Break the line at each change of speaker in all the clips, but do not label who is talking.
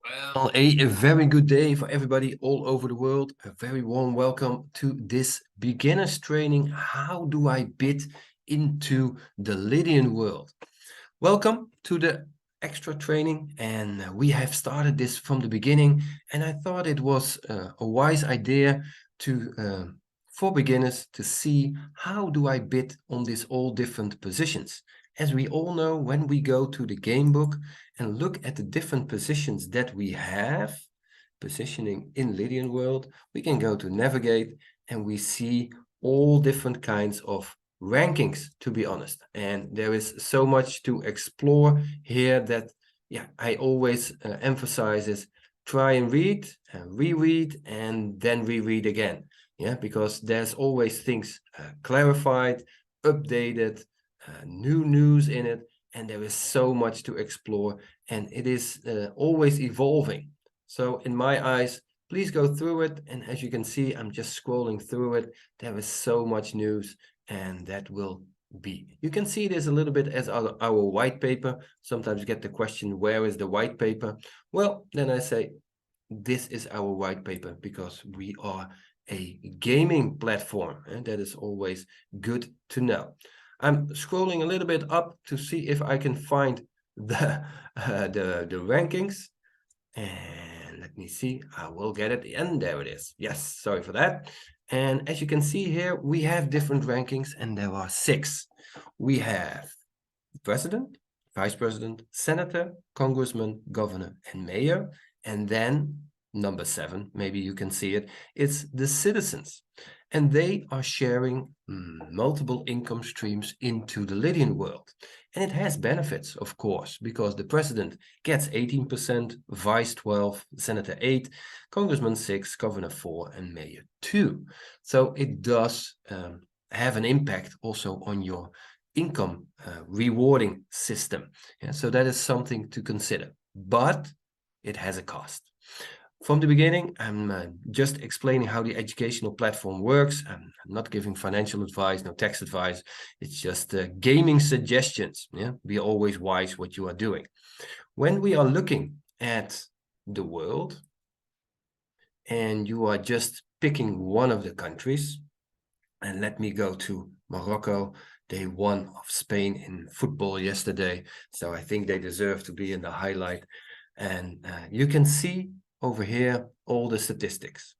Well, a very good day for everybody all over the world. A very warm welcome to this beginner's training. How do I bid into the Lydian world? Welcome to the extra training, and we have started this from the beginning. And I thought it was a wise idea to for beginners to see how do I bid on these all different positions. As we all know, when we go to the game book and look at the different positions that we have, positioning in Lydian world, we can go to navigate and we see all different kinds of rankings, to be honest. And there is so much to explore here that I always emphasize is try and read, reread, and then reread again. Because there's always things clarified, updated, new news in it, and there is so much to explore, and it is always evolving. So in my eyes, please go through it, and as you can see, I'm just scrolling through it. There is so much news, and that will be. You can see this a little bit as our white paper. Sometimes you get the question, where is the white paper? Well, then I say, this is our white paper because we are a gaming platform, and that is always good to know. I'm scrolling a little bit up to see if I can find the rankings, and let me see. I will get it, and there it is. Yes, sorry for that. And as you can see here, we have different rankings, and there are 6. We have president, vice president, senator, congressman, governor, and mayor. And then number 7, maybe you can see it, it's the citizens. And they are sharing multiple income streams into the Lydian world. And it has benefits, of course, because the president gets 18%, vice 12, senator 8, congressman 6, governor 4, and mayor 2. So it does have an impact also on your income rewarding system. So that is something to consider, but it has a cost. From the beginning, I'm just explaining how the educational platform works. I'm not giving financial advice, no tax advice. It's just gaming suggestions. Be always wise what you are doing. When we are looking at the world and you are just picking one of the countries, and let me go to Morocco. They won of Spain in football yesterday, so I think they deserve to be in the highlight. And you can see over here all the statistics.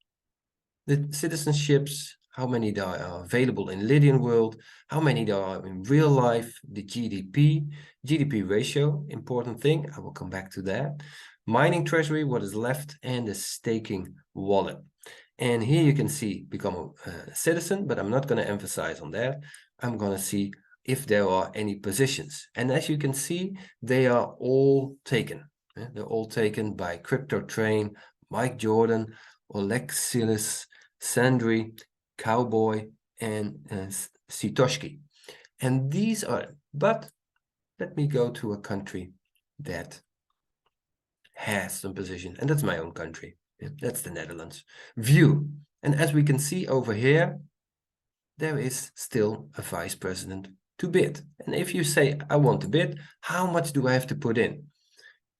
The citizenships, how many there are available in Lydian world, how many there are in real life, the GDP ratio, important thing, I will come back to that. Mining treasury, what is left, and the staking wallet. And here you can see become a citizen, but I'm not going to emphasize on that. I'm going to see if there are any positions. And as you can see, they are all taken. They're all taken by CryptoTrain, Mike Jordan, Olexilis, Sandri, Cowboy, and Sitoshki. And these are, but let me go to a country that has some position, and that's my own country. That's the Netherlands. View. And as we can see over here, there is still a vice president to bid. And if you say, I want to bid, how much do I have to put in?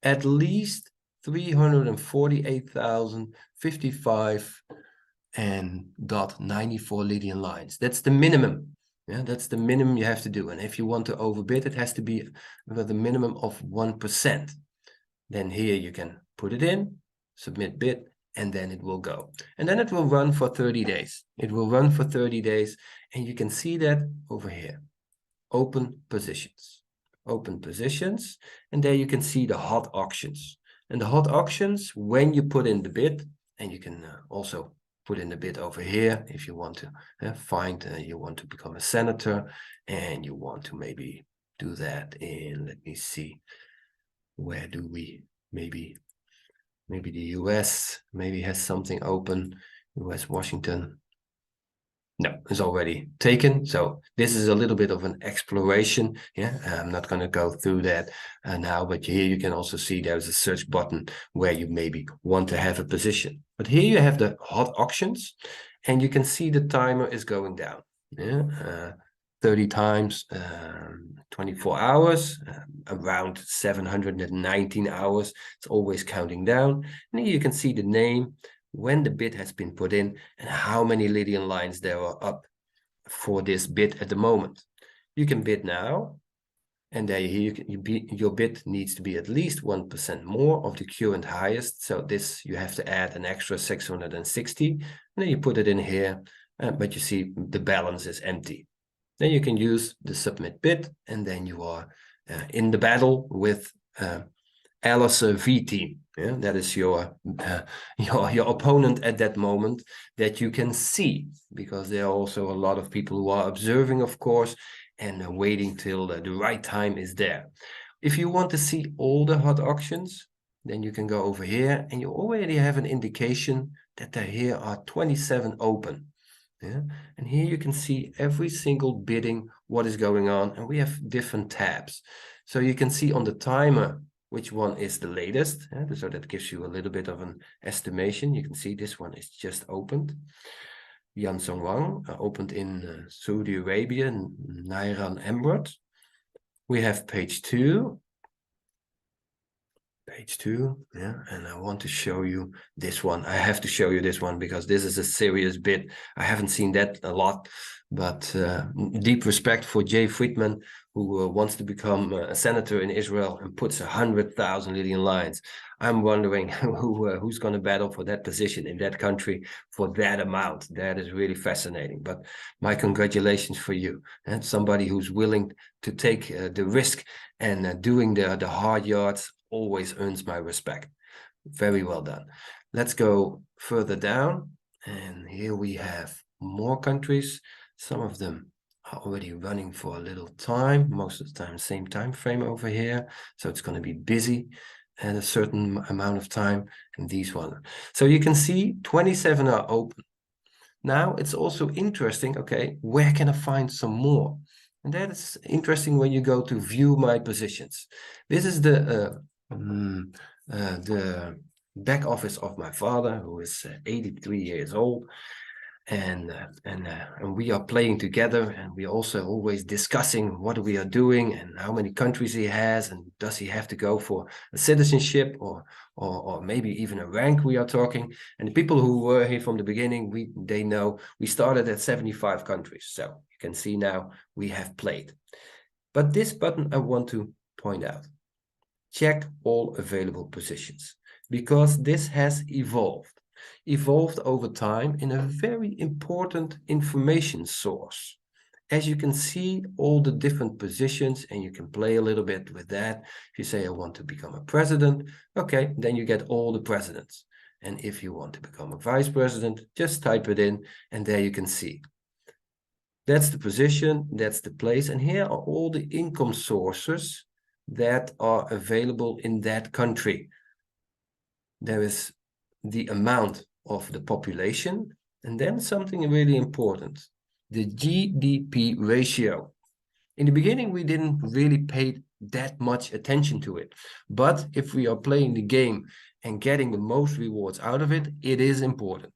At least 348,055 and .94 Lydian lines. That's the minimum. That's the minimum you have to do. And if you want to overbid, it has to be with a minimum of 1%. Then here you can put it in, submit bid, and then it will go. And then it will run for 30 days. It will run for 30 days. And you can see that over here. Open positions. Open positions. And there you can see the hot auctions. And the hot auctions, when you put in the bid, and you can also put in the bid over here if you want to you want to become a senator, and you want to maybe do that in, let me see, where do we, maybe the US maybe has something open. US, Washington. No, it's already taken. So this is a little bit of an exploration. I'm not going to go through that now, but here you can also see there's a search button where you maybe want to have a position. But here you have the hot auctions, and you can see the timer is going down. 30 times 24 hours, around 719 hours. It's always counting down. And here you can see the name, when the bid has been put in, and how many Lydian lines there are up for this bid at the moment. You can bid now, and there your bid needs to be at least 1% more of the current highest. So this, you have to add an extra 660, and then you put it in here, but you see the balance is empty. Then you can use the submit bid, and then you are in the battle with Alice V team. Yeah, that is your opponent at that moment that you can see, because there are also a lot of people who are observing, of course, and waiting till the right time is there. If you want to see all the hot auctions, then you can go over here, and you already have an indication that there here are 27 open. Yeah, and here you can see every single bidding, what is going on, and we have different tabs. So you can see on the timer which one is the latest. So that gives you a little bit of an estimation. You can see this one is just opened. Yan Songwang opened in Saudi Arabia, Nairan Emirate. We have page 2. Page 2, yeah, and I want to show you this one. I have to show you this one because this is a serious bid. I haven't seen that a lot, but deep respect for Jay Friedman, who wants to become a senator in Israel and puts 100,000 Lydian lines. I'm wondering who's going to battle for that position in that country for that amount. That is really fascinating. But my congratulations for you, and somebody who's willing to take the risk and doing the hard yards always earns my respect. Very well done. Let's go further down, and here we have more countries. Some of them are already running for a little time, most of the time same time frame over here, so it's going to be busy at a certain amount of time. And these ones, so you can see 27 are open. Now it's also interesting, okay, where can I find some more? And that is interesting when you go to view my positions. This is the back office of my father, who is 83 years old, and we are playing together, and we are also always discussing what we are doing and how many countries he has, and does he have to go for a citizenship or maybe even a rank. We are talking, and the people who were here from the beginning, they know we started at 75 countries. So you can see now we have played. But this button I want to point out. Check all available positions, because this has evolved over time in a very important information source. As you can see, all the different positions, and you can play a little bit with that. If you say, I want to become a president, okay, then you get all the presidents. And if you want to become a vice president, just type it in, and there you can see. That's the position, that's the place, and here are all the income sources that are available in that country. There is the amount of the population, and then something really important, the GDP ratio. In the beginning, we didn't really pay that much attention to it, but if we are playing the game and getting the most rewards out of it, it is important.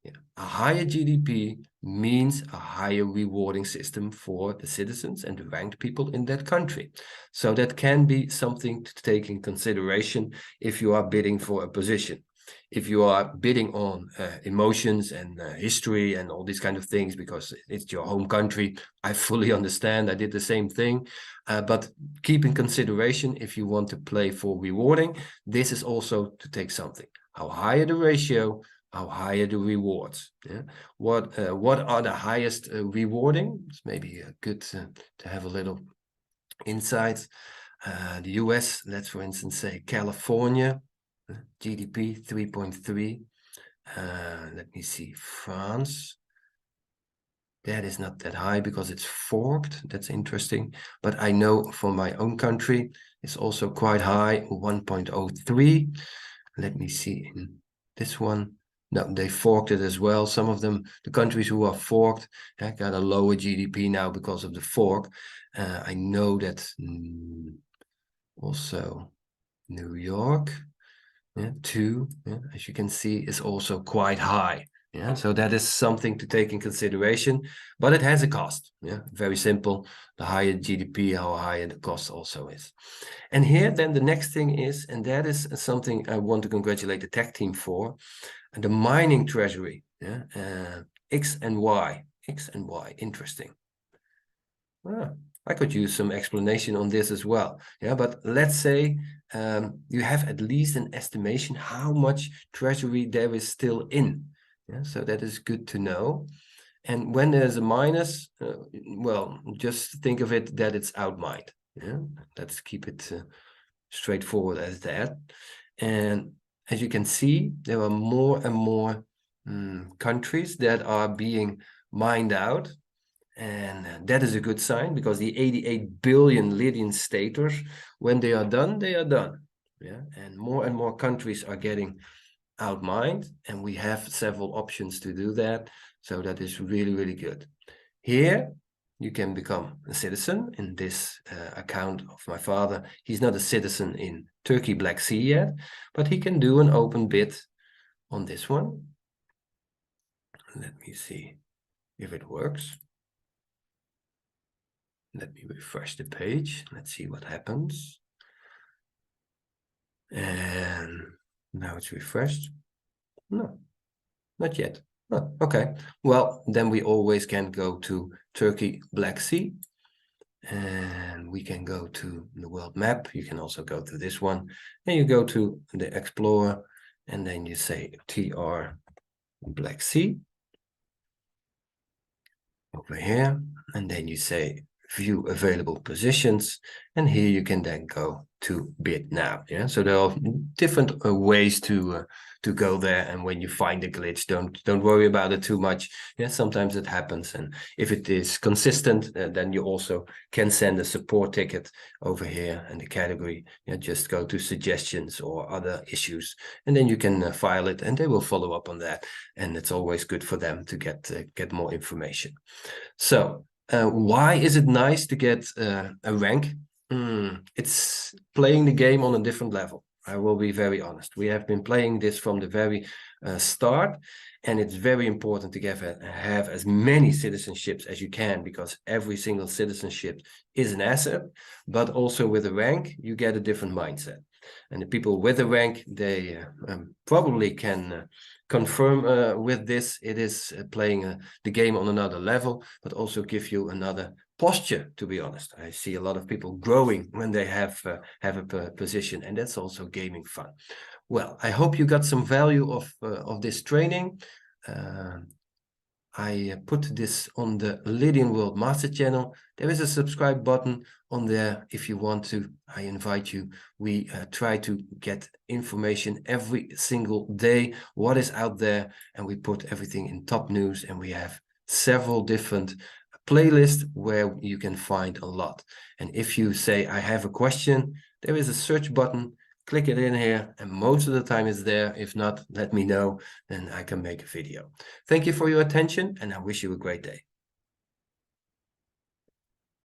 Yeah. A higher GDP means a higher rewarding system for the citizens and the ranked people in that country. So that can be something to take in consideration if you are bidding for a position. If you are bidding on emotions and history and all these kind of things, because it's your home country, I fully understand. I did the same thing. But keep in consideration, if you want to play for rewarding, this is also to take something. How higher the ratio, how higher the rewards. Yeah? What are the highest rewarding? It's maybe good to have a little insight. The US, let's for instance say California, GDP 3.3. Let me see, France. That is not that high because it's forked. That's interesting. But I know for my own country, it's also quite high, 1.03. Let me see in this one. No, they forked it as well. Some of them, the countries who are forked, got a lower GDP now because of the fork. I know that also New York, 2, as you can see, is also quite high. Yeah, so that is something to take in consideration, but it has a cost. Yeah, very simple. The higher GDP, how higher the cost also is. And here, then the next thing is, and that is something I want to congratulate the tech team for, the mining treasury. Yeah, X and Y. X and Y, interesting. I could use some explanation on this as well. Yeah, but let's say you have at least an estimation how much treasury there is still in. Yeah, so that is good to know. And when there's a minus, well, just think of it that it's outmined. Yeah, let's keep it straightforward as that. And as you can see, there are more and more countries that are being mined out. And that is a good sign, because the 88 billion Lydian stators, when they are done, they are done. Yeah, and more countries are getting outmined, and we have several options to do that. So that is really, really good. Here, you can become a citizen. In this account of my father, he's not a citizen in Turkey Black Sea yet, but he can do an open bid on this one. Let me see if it works. Let me refresh the page. Let's see what happens. And now it's refreshed. No, not yet. Oh, okay. Well, then we always can go to Turkey Black Sea. And we can go to the world map. You can also go to this one. And you go to the Explorer. And then you say TR Black Sea. Over here. And then you say view available positions, and here you can then go to bid now. Yeah, so there are different ways to go there, and when you find a glitch, don't worry about it too much. Yeah, sometimes it happens, and if it is consistent, then you also can send a support ticket over here in the category. Yeah, just go to suggestions or other issues, and then you can file it, and they will follow up on that, and it's always good for them to get more information. So why is it nice to get a rank? It's playing the game on a different level. I will be very honest. We have been playing this from the very start, and it's very important to have as many citizenships as you can, because every single citizenship is an asset, but also with a rank, you get a different mindset. And the people with a rank, they probably can confirm with this. It is playing the game on another level, but also give you another posture, to be honest. I see a lot of people growing when they have a position, and that's also gaming fun. Well, I hope you got some value of this training. I put this on the Lydian World Master channel. There is a subscribe button on there if you want to. I invite you. We try to get information every single day, what is out there, and we put everything in top news, and we have several different playlists where you can find a lot. And if you say, I have a question, there is a search button. Click it in here, and most of the time it's there. If not, let me know, and I can make a video. Thank you for your attention, and I wish you a great day.